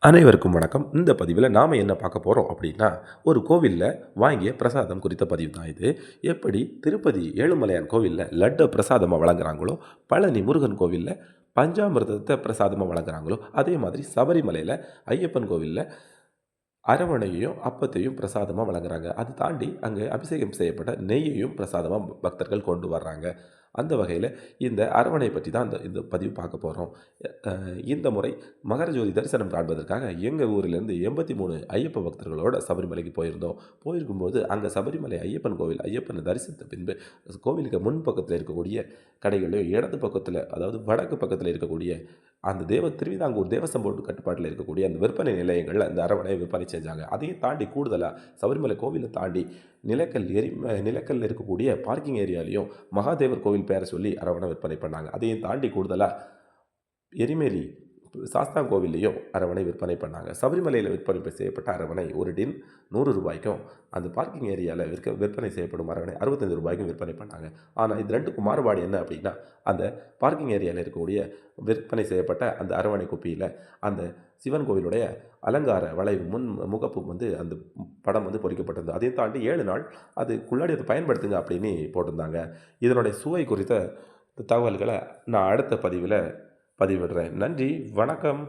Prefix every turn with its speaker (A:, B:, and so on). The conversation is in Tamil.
A: அனைவருக்கும் வணக்கம். இந்த பதிவில் நாம் என்ன பார்க்க போகிறோம் அப்படின்னா, ஒரு கோவிலில் வாங்கிய பிரசாதம் குறித்த பதிவு தான் இது. எப்படி திருப்பதி ஏழுமலையான் கோவிலில் லட்டை பிரசாதமாக வழங்குறாங்களோ, பழனி முருகன் கோவிலில் பஞ்சாமிர்தத்தை பிரசாதமாக வழங்குறாங்களோ, அதே மாதிரி சபரிமலையில் ஐயப்பன் கோவிலில் அரவணையையும் அப்பத்தையும் பிரசாதமாக வழங்குறாங்க. அது தாண்டி அங்கே அபிஷேகம் செய்யப்பட்ட நெய்யையும் பிரசாதமாக பக்தர்கள் கொண்டு வர்றாங்க. அந்த வகையில் இந்த அரவணை பற்றி தான் இந்த பதிவு பார்க்க போகிறோம். இந்த முறை மகர ஜோதி தரிசனம் காண்பதற்காக எங்கள் ஊரிலேருந்து 83 ஐயப்ப பக்தர்களோட சபரிமலைக்கு போயிருந்தோம். போயிருக்கும்போது அங்கே சபரிமலை ஐயப்பன் கோவில் ஐயப்பனை தரிசித்த பின்பு கோவிலுக்கு முன்பக்கத்தில் இருக்கக்கூடிய கடைகளில் இடது பக்கத்தில், அதாவது வடக்கு பக்கத்தில் இருக்கக்கூடிய அந்த திருவிதாங்கூர் தேவசம் போர்டு கட்டுப்பாட்டில் இருக்கக்கூடிய அந்த விற்பனை நிலையங்களில் அந்த அரவணையை விற்பனை செஞ்சாங்க. அதையும் தாண்டி கூடுதலாக சபரிமலை கோவிலை தாண்டி நிலக்கல்ல இருக்கக்கூடிய பார்க்கிங் ஏரியாலையும் மகாதேவர் கோவில் பேரை சொல்லி அரவணை விற்பனை பண்ணாங்க. அதையும் தாண்டி கூடுதலாக எரிமேலி சாஸ்தாங் கோவில்லையும் அரவணை விற்பனை பண்ணாங்க. சபரிமலையில் விற்பனை செய்யப்பட்ட அரவணை ஒரு டின் 100 ரூபாய்க்கும், அந்த பார்க்கிங் ஏரியாவில் விற்பனை செய்யப்படும் அரவணை 65 ரூபாய்க்கும் விற்பனை பண்ணாங்க. ஆனால் இது ரெண்டுக்கும் மாறுபாடு என்ன அப்படின்னா, அந்த பார்க்கிங் ஏரியாவில் இருக்கக்கூடிய விற்பனை செய்யப்பட்ட அந்த அரவணை குப்பியில் அந்த சிவன் கோவிலுடைய அலங்கார வளைவு முகப்பு அந்த படம் பொறிக்கப்பட்டிருந்தது. அதையும் தாண்டி 7 நாள் அதுக்குள்ளாடி அதை பயன்படுத்துங்க அப்படின்னு போட்டிருந்தாங்க. இதனுடைய சுவை குறித்த தகவல்களை நான் அடுத்த பதிவில் பதிவிடுறேன். நன்றி, வணக்கம்.